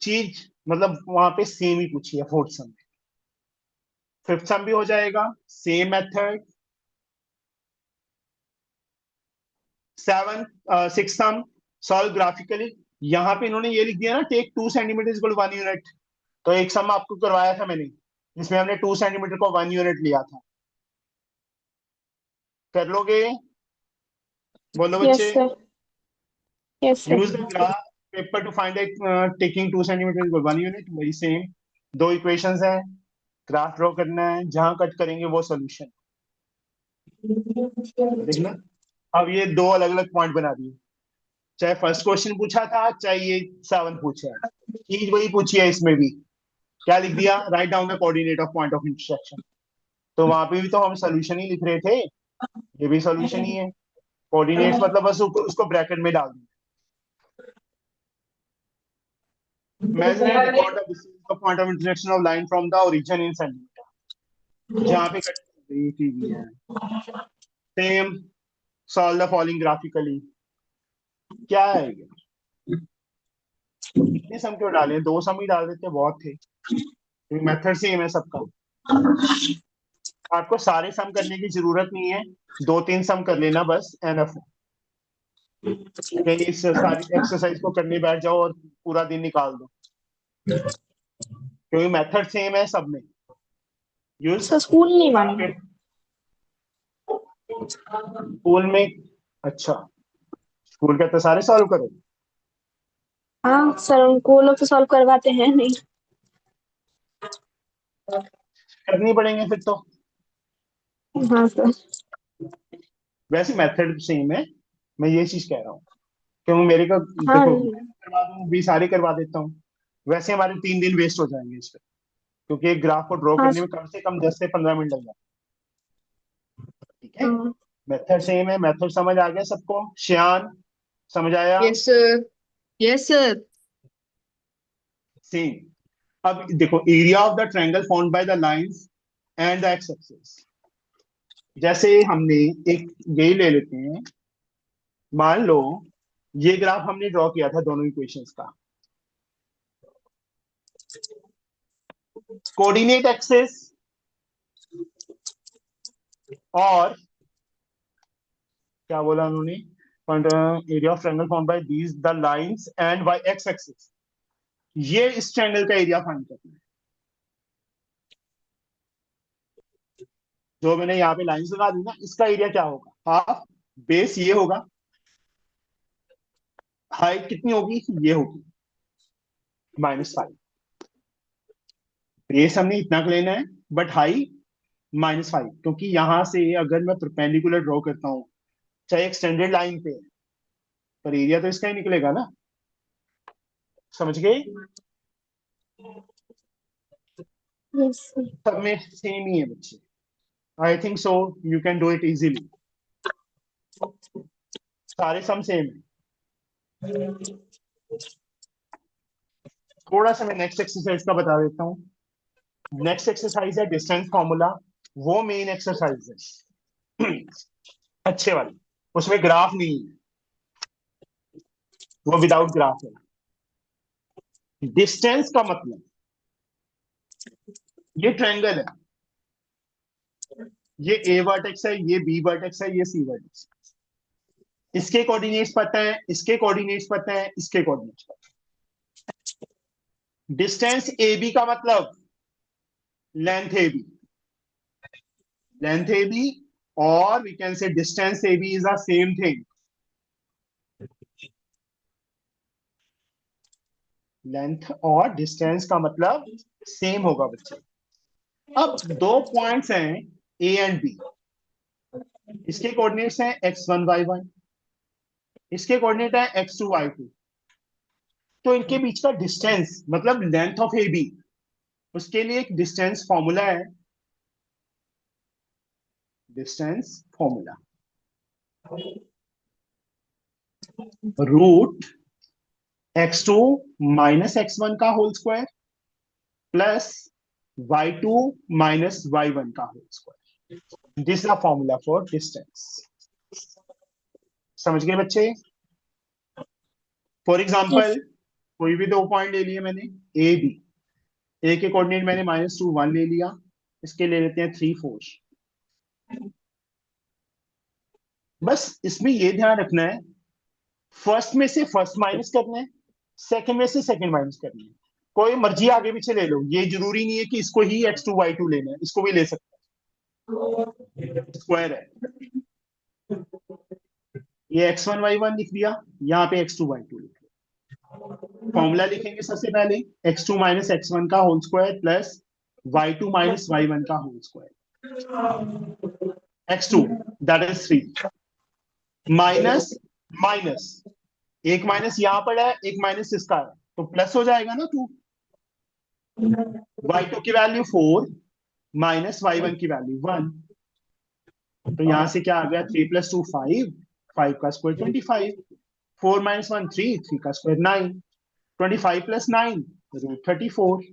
चीज, मतलब वहां पे सेम ही पूछी है। फोर्थ सम, फिफ्थ सम भी हो जाएगा same method. Seven six sum solve graphically. यहाँ पे इन्होंने ये लिख दिया ना, टेक 2 centimeter इक्वल 1 unit। तो एक सम आपको करवाया था मैंने जिसमें हमने 2 centimeter को 1 unit लिया था। कर लोगे? बोलो यस बच्चे। Sir, yes sir. Use the graph paper two find taking 2 centimeter equal 1 unit। वही सेम दो इक्वेशंस हैं, ग्राफ ड्रॉ करना है, जहां कट करेंगे वो सोल्यूशन। देखना, अब ये दो अलग अलग पॉइंट बना दिए, चाहे फर्स्ट क्वेश्चन पूछा था चाहे ये सेवन पूछा है, चीज वही पूछी है। इसमें भी क्या लिख दिया, write down the coordinate of point of intersection. तो वहां पे भी तो हम सोल्यूशन ही लिख रहे थे, ये भी सोल्यूशन ही है। कोऑर्डिनेट्स मतलब बस उसको ब्रैकेट में डाल दिया। Imagine and record the distance of point of intersection of line from the origin in centimeter। जहाँ पे कट भी है। Same, solve the following graphically. क्या है ये? इतने सम क्यों डाले? दो सम ही डाल देते बहुत थे, मेथड सेम है सबका। आपको सारे सम करने की जरूरत नहीं है, 2-3 सम कर लेना बस, एनफ है। कहीं इस सारी एक्सरसाइज को करने बैठ जाओ और पूरा दिन निकाल दो, क्योंकि मेथड सेम है सब में। यूज सर स्कूल नहीं मानेंगे। स्कूल में? अच्छा, स्कूल के तो सारे सॉल्व करो। हाँ सर, उनको वो लोग तो सॉल्व करवाते हैं नहीं। करनी पड़ेंगे फिर तो। हाँ सर। वैसे मेथड सेम है, मैं ये चीज कह रहा हूँ, क्योंकि मेरे को हाँ देखो मैं करवा दूँ भी सारे करवा देता हूँ, वैसे हमारे 3 दिन वेस्ट हो जाएंगे इस पे, क्योंकि एक ग्राफ को ड्रॉ हाँ करने में कम से कम 10 से 15 मिनट लग जाते हैं। ठीक है, हाँ। मेथड सेम है। मेथड समझ आ गया सबको? श्यान समझ आया? Yes sir. Yes sir. Same. अब देखो, area of the triangle found by the lines and the x axis. जैसे हमने एक यही ले लेते हैं, मान लो ये ग्राफ हमने ड्रॉ किया था दोनों इक्वेशंस का। कोऑर्डिनेट एक्सिस और क्या बोला उन्होंने, area of triangle found by these the lines and by x axis. ये इस ट्रायंगल का एरिया फाइंड करना है। जो मैंने यहाँ पे लाइंस लगा दी ना, इसका एरिया क्या होगा? हाफ बेस ये होगा, हाइट कितनी होगी? ये होगी -5। बेस हमने इतना का लेना है, बट हाइट -5, क्योंकि यहां से अगर मैं परपेंडिकुलर ड्रॉ करता हूँ चाहे एक्सटेंडेड लाइन पे है, पर एरिया तो इसका ही निकलेगा ना। समझ गए? Yes sir. सब में सेम ही है बच्चे। I think so you can do it easily. सारे सम सेम है। थोड़ा सा मैं नेक्स्ट एक्सरसाइज का बता देता हूँ। नेक्स्ट एक्सरसाइज है डिस्टेंस फॉर्मूला, वो मेन एक्सरसाइज है अच्छे वाली, उसमें ग्राफ नहीं है, वो विदाउट ग्राफ है। डिस्टेंस का मतलब, ये ट्रायंगल है, ये ए वर्टेक्स है, ये बी वर्टेक्स है, ये सी वर्टेक्स। इसके कोऑर्डिनेट्स पता है, इसके कोऑर्डिनेट्स पता है, इसके कोऑर्डिनेट्स पता है। डिस्टेंस ए बी का मतलब length AB. Length AB or we can say distance AB is the same thing. Length और डिस्टेंस का मतलब सेम होगा बच्चे। अब दो पॉइंट्स हैं ए एंड बी, इसके कोऑर्डिनेट्स हैं x1 y1, इसके कोऑर्डिनेट है x2 y2। तो इनके बीच का डिस्टेंस मतलब लेंथ ऑफ ए बी, उसके लिए एक डिस्टेंस फॉर्मूला है, distance formula root x2 minus x1 का whole square plus y2 minus y1 का whole square. This is the formula for distance. समझ गए बच्चे? फॉर एग्जाम्पल कोई भी दो पॉइंट ले लिए मैंने ए बी, ए के कोऑर्डिनेट मैंने -2 1 ले लिया, इसके ले लेते हैं 3 4। बस इसमें ये ध्यान रखना है फर्स्ट में से फर्स्ट माइनस करना है, सेकंड में से सेकंड माइनस करना है। कोई मर्जी आगे पीछे ले लो, ये जरूरी नहीं है कि इसको ही x2 y2 लेना है, इसको भी ले सकते हैं, स्क्वायर है। ये x1 y1 लिख दिया, यहाँ पे x2 y2 लिख दिया। फॉर्मूला लिखेंगे सबसे पहले x2 माइनस x1 का whole square plus y2 minus y1 का whole square. x2 that is 3 minus minus, एक माइनस यहां पर है, एक माइनस इसका है, तो प्लस हो जाएगा ना 2। y2 की वैल्यू 4 माइनस y1 की वैल्यू 1, तो यहां से क्या आ गया 3 + 2 5, 5 का स्क्वायर 25, 4 - 1 3, 3 का स्क्वायर 9, 25 + 9 √34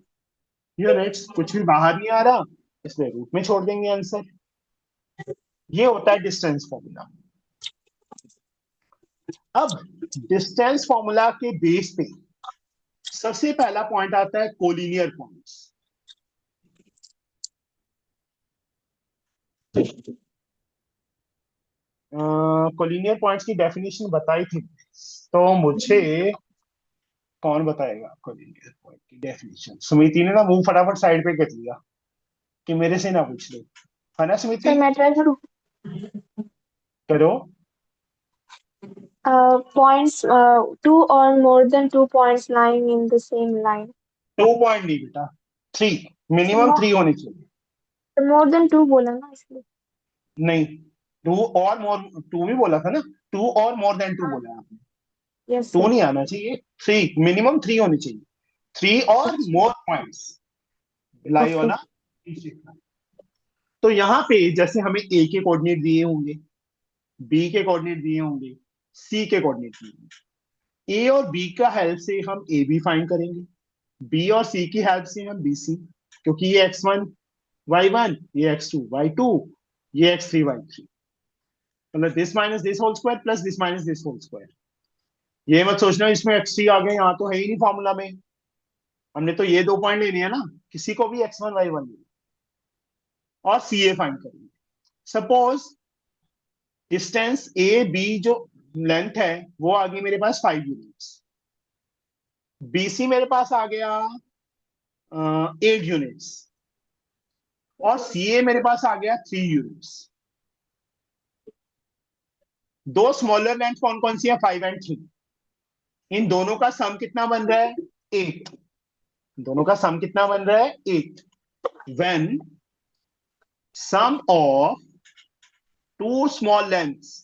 यूनिट्स। कुछ भी बाहर नहीं आ रहा, इसलिए रूट में छोड़ देंगे आंसर। ये होता है डिस्टेंस फॉर्मूला। अब डिस्टेंस फॉर्मूला के बेस पे सबसे पहला पॉइंट आता है कोलिनियर पॉइंट्स। कोलिनियर पॉइंट्स की डेफिनेशन बताई थी, तो मुझे कौन बताएगा कोलिनियर पॉइंट की डेफिनेशन? सुमिति ने ना मुंह फटाफट साइड पे कर लिया कि मेरे से ना पूछ लो, है ना सुमिति? सर मैं ट्राई करूँ? करो। Points, two or more than 2 points lying in the same line. 2 point नहीं बेटा, 3, मिनिमम 3 होने चाहिए। More than 2 बोला ना इसलिए। नहीं, 2 और मोर, 2 भी बोला था ना, 2 और मोर देन 2 बोला आपने, Yes 2 sir. नहीं आना चाहिए, 3, मिनिमम 3 होनी चाहिए, 3 और मोर पॉइंट्स लाई Okay. होना। तो यहाँ पे जैसे हमें ए के कोऑर्डिनेट दिए होंगे, बी के कोऑर्डिनेट दिए होंगे, सी के कोऑर्डिनेट दिए होंगे, ए और बी का हेल्प से हम ए बी फाइंड करेंगे, बी और सी की हेल्प से हम बी सी, क्योंकि ये x1 y1, ये x2 y2, ये x3 y3, मतलब this minus this whole square plus this minus this whole square. ये मत सोचना इसमें x3 आ गए, यहाँ तो है ही नहीं फॉर्मूला में, हमने तो ये 2 पॉइंट लेने हैं ना, किसी को भी x1 y1 और सी ए फाइंड करेंगे। सपोज डिस्टेंस ए बी जो लेंथ है वो आ गई मेरे पास 5 यूनिट्स, बीसी मेरे पास आ गया 8 यूनिट्स और सी ए मेरे पास आ गया 3 यूनिट्स। दो स्मॉलर लेंथ कौन कौन सी है? 5 एंड 3। इन दोनों का सम कितना बन रहा है? 8। दोनों का सम कितना बन रहा है? 8। When sum of two small lengths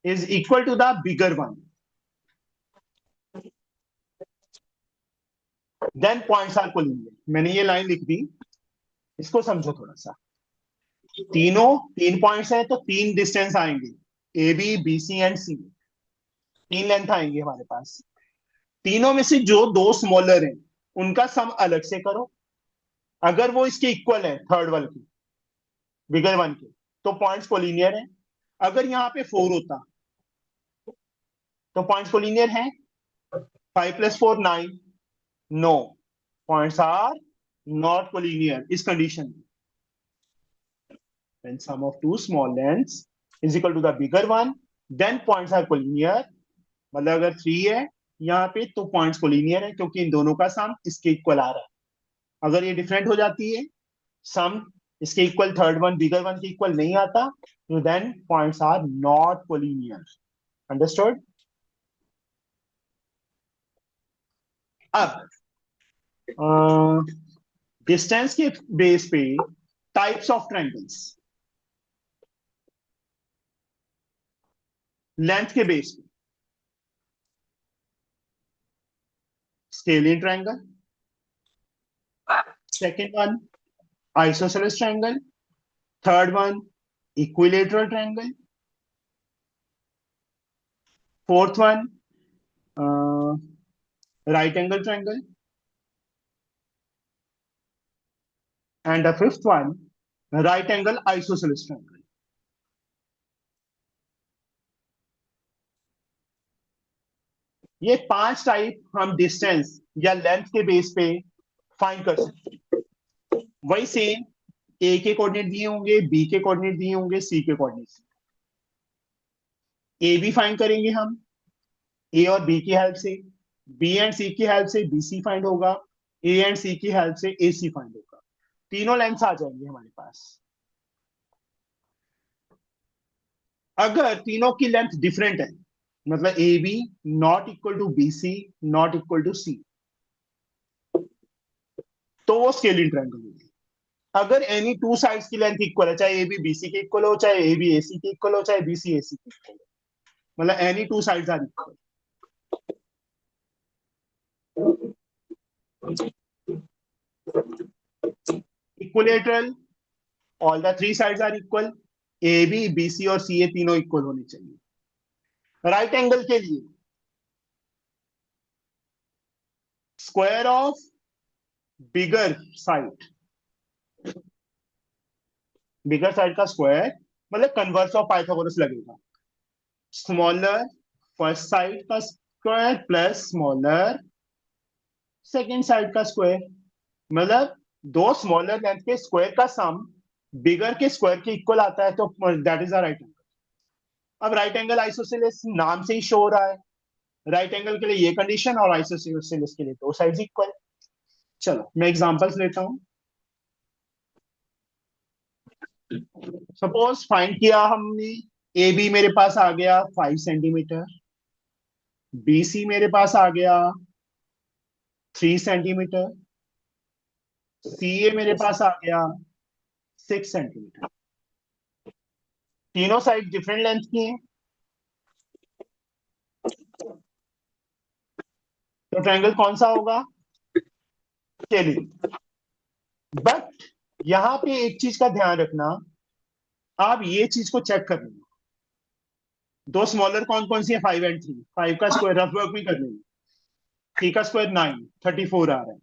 is equal to the bigger one, then points are collinear। मैंने ये लाइन लिख दी, इसको समझो थोड़ा सा। तीनों 3 पॉइंट्स हैं तो 3 डिस्टेंस आएंगे, A B B C and C, 3 length आएंगे हमारे पास। तीनों में से जो 2 स्मॉलर हैं उनका सम अलग से करो, अगर वो इसके इक्वल है थर्ड वाले के, बिगर वन के, तो पॉइंट्स कोलिनियर है। अगर यहाँ पे 4 होता तो पॉइंट्स कोलिनियर हैं। 5 + 4 9, no, points are not collinear इस कंडीशन में। When sum of two small lengths is equal to the bigger one, then points are collinear। मतलब अगर 3 है यहाँ पे तो पॉइंट्स कोलिनियर है क्योंकि इन दोनों का सम इसके इक्वल आ रहा है। अगर ये डिफरेंट हो जाती है, सम इसके equal, third one bigger one के इक्वल नहीं आता, तो then points are not collinear. Understood? अब डिस्टेंस के बेस पे टाइप्स ऑफ ट्रायंगल्स, लेंथ के बेस पे scalene triangle, second one isosceles triangle, third one equilateral triangle, fourth one right angle triangle, and the fifth one right angle isosceles triangle. ये 5 type हम distance या length के base पे find कर सकते हैं। वही सेम, ए के कोऑर्डिनेट दिए होंगे, बी के कोऑर्डिनेट दिए होंगे, सी के कोऑर्डिनेट। ए भी फाइंड करेंगे हम ए और बी की हेल्प से, बी एंड सी की हेल्प से बी सी फाइंड होगा, ए एंड सी की हेल्प से ए सी फाइंड होगा। तीनों लेंथ्स आ जाएंगे हमारे पास। अगर तीनों की लेंथ डिफरेंट है, मतलब A B not equal to B C not equal to C, तो वो स्केलिंग ट्रायंगल होगी। अगर एनी टू साइड्स की लेंथ इक्वल है, चाहे ए बी बी सी के इक्वल हो, चाहे ए बी ए सी के इक्वल हो, चाहे बी सी ए सी के इक्वल हो, मतलब any two sides are equal, equilateral, all the three sides are equal, A B B C और सी ए तीनों इक्वल होने चाहिए। राइट एंगल के लिए square of bigger side, bigger side का स्क्वायर मतलब कन्वर्स ऑफ पाइथागोरस लगेगा। स्मॉलर फर्स्ट साइड का square plus smaller second side का स्क्वायर, मतलब दो स्मॉलर लेंथ के स्क्वायर का सम बिगर के स्क्वायर के इक्वल आता है, तो that is a right angle. अब राइट एंगल आइसोसेलेस नाम से ही शो हो रहा है, राइट एंगल के लिए ये कंडीशन और आइसोसेलेस के लिए दो साइड्स इक्वल। चलो मैं एग्जांपल्स लेता हूं। सपोज फाइंड किया हमने, ए बी मेरे पास आ गया 5 सेंटीमीटर, बी सी मेरे पास आ गया 3 सेंटीमीटर, सी ए मेरे पास आ गया 6 सेंटीमीटर। तीनों साइड डिफरेंट लेंथ की हैं, तो ट्रायंगल कौन सा होगा? स्केलिंग। बट यहां पे एक चीज का ध्यान रखना, आप ये चीज को चेक कर लेना, दो स्मॉलर कौन कौन सी है? 5 एंड 3। 5 का स्क्वायर रफ वर्क भी कर लेंगे, 3 का स्क्वायर 9, 34 आ रहा है,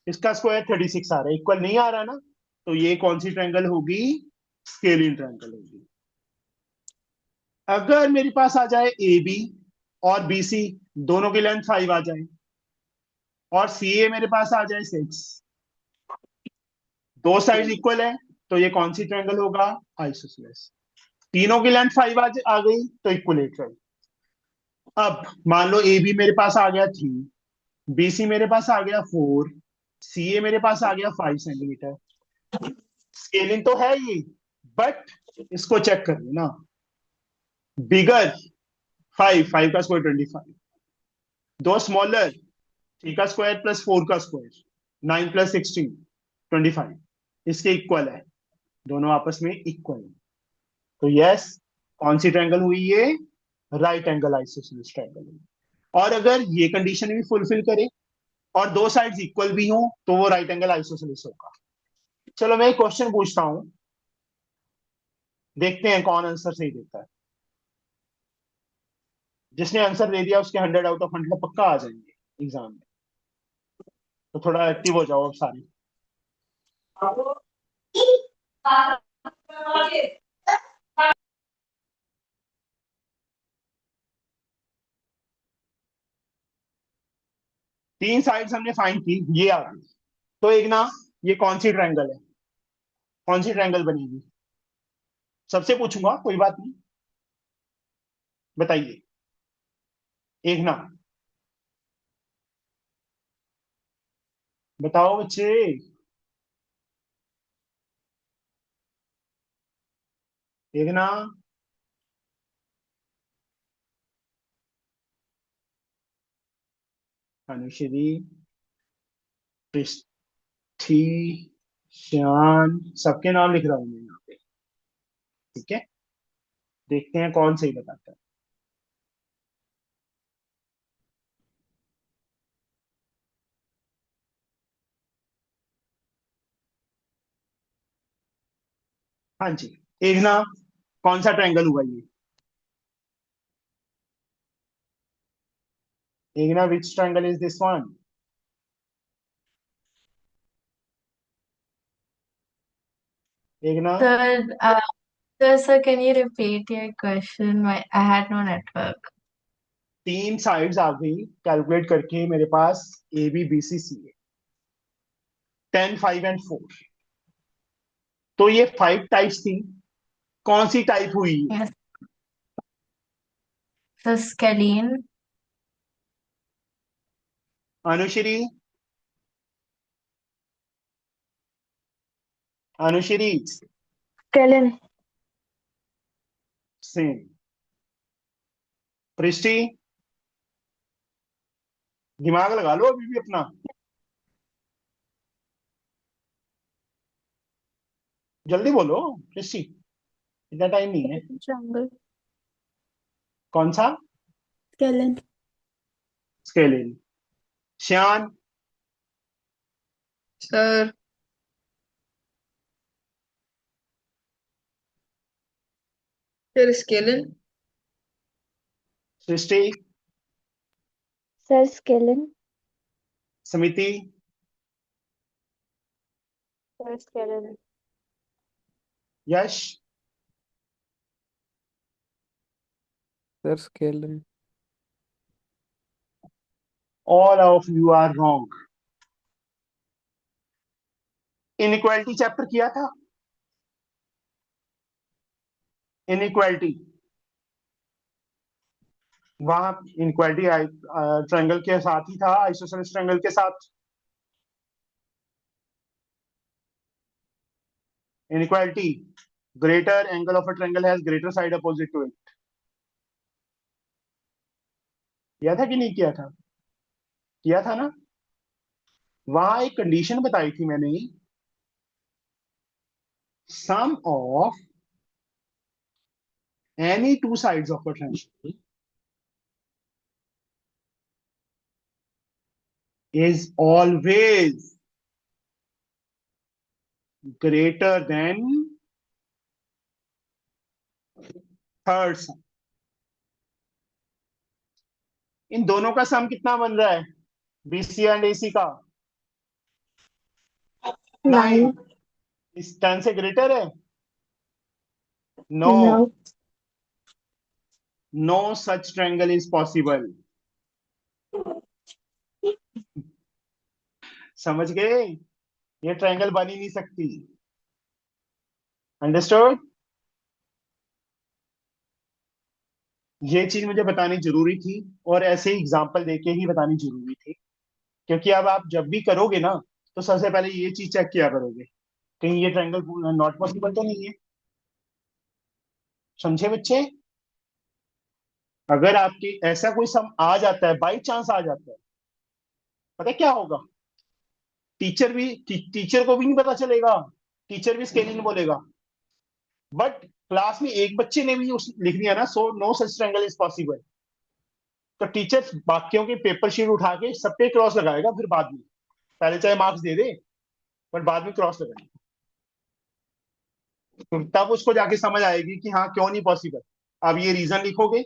इसका स्क्वायर 36 आ रहा है, इक्वल नहीं आ रहा ना, तो ये कौन सी ट्रायंगल होगी? स्केलिंग ट्रायंगल होगी। अगर मेरे पास आ जाए ए बी और बी सी दोनों की लेंथ 5 आ जाए, और सी ए मेरे पास आ जाए 6, दो साइड इक्वल है, तो ये कौन सी ट्रायंगल होगा? आइसोसेलेस। तीनों की लेंथ 5 आ गई तो इक्विलेटरल। अब मान लो ए बी मेरे पास आ गया 3, बी सी मेरे पास आ गया 4, सी ए मेरे पास आ गया 5 सेंटीमीटर। स्केलिंग तो है ये, बट इसको चेक कर लेना, बिगर 5, 5 का स्क्वायर 25, दो स्मॉलर 3 का स्क्वायर प्लस 4 का स्क्वायर 9 प्लस 16 25, इसके इक्वल है, दोनों आपस में इक्वल है, तो यस कौन सी ट्रायंगल हुई? ये राइट एंगल आइसोसेलेस ट्रायंगल हुई। और अगर ये कंडीशन भी फुलफिल करे और दो साइड्स इक्वल भी हो, तो वो राइट एंगल आइसोसेलेस होगा। चलो मैं एक क्वेश्चन पूछता हूं, देखते हैं कौन आंसर सही देता है। जिसने आंसर दे दिया उसके 100 आउट ऑफ 100 पक्का आ जाएंगे एग्जाम में, तो थोड़ा एक्टिव हो जाओ अब सारे। 3 साइड्स हमने फाइंड की, ये आ गई, तो एक ना, ये कौन सी ट्रायंगल है? कौन सी ट्रायंगल बनेगी? सबसे पूछूंगा, कोई बात नहीं, बताइए। एक ना, बताओ बच्चे। देखना। अनुश्री, पृथ्वी, श्यान, सबके नाम लिख रहा हूं मैं यहाँ पे। ठीक है, देखते हैं कौन सही बताता है। हाँ जी, देखना कौन सा ट्रायंगल हुआ ये। देखना, विच ट्रायंगल इज दिस वन। देखना। Sir, sir, can you repeat your question? I had no network. तीन साइड्स आ गई कैलकुलेट करके मेरे पास, ए बी बी सी सी है, 10, 5 एंड 4। तो ये 5 टाइप्स थी, कौन सी टाइप हुई है? Yes. So, scalene, Anushri, Anushri, scalene. Same. Prishti, दिमाग लगा लो अभी भी अपना, जल्दी बोलो पृष्टि, इतना टाइम नहीं है। ट्रायंगल। कौन सा? Scalene. Scalene. Shyan, sir sir scalene. Srishti, sir scalene. Samiti, sir scalene. Yash, sir scalene. All of you are wrong. Inequality chapter किया था? इनइक्वालिटी, वहां इनइक्वालिटी ट्रायंगल के साथ ही था, आइसोसेलेस ट्रायंगल के साथ। Inequality, greater angle of a triangle has greater side opposite to it. किया था कि नहीं किया था? किया था ना। वहां एक कंडीशन बताई थी मैंने, sum of any two sides of a triangle is always greater than third sum. इन दोनों का सम कितना बन रहा है, बीसी एंड एसी का? 9। 9। इस 10 से ग्रेटर है? No, no. No such triangle is possible. समझ गए? ये ट्रायंगल बन ही नहीं सकती। अंडरस्टूड? ये चीज मुझे बतानी जरूरी थी, और ऐसे एग्जाम्पल देके ही बतानी जरूरी थी, क्योंकि अब आप जब भी करोगे ना, तो सबसे पहले ये चीज चेक किया करोगे, कहीं ये ट्रायंगल नॉट पॉसिबल तो नहीं है। समझे बच्चे? अगर आपकी ऐसा कोई सम आ जाता है, बाई चांस आ जाता है, पता है क्या होगा? टीचर को भी नहीं पता चलेगा, टीचर भी स्केलिंग बोलेगा, बट क्लास में एक बच्चे ने भी उस लिख दिया ना, so no such triangle is possible, तो टीचर बाकियों की पेपर शीट उठा के सब पे क्रॉस लगाएगा, फिर बाद में, पहले चाहे मार्क्स दे दे, पर बाद में क्रॉस लगाएगा, तो तब उसको जाके समझ आएगी कि हाँ क्यों नहीं पॉसिबल। अब ये रीजन लिखोगे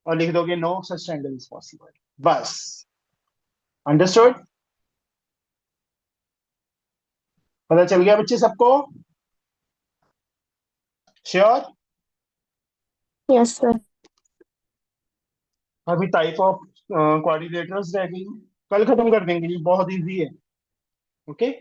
और लिख दोगे no such triangle is possible, बस। अंडरस्टूड? पता चल गया बच्चे सबको? श्योर? Yes sir. अभी टाइप ऑफ क्वाड्रिलेटरल्स रह गई हैं। कल खत्म कर देंगे, ये बहुत इजी है। ओके।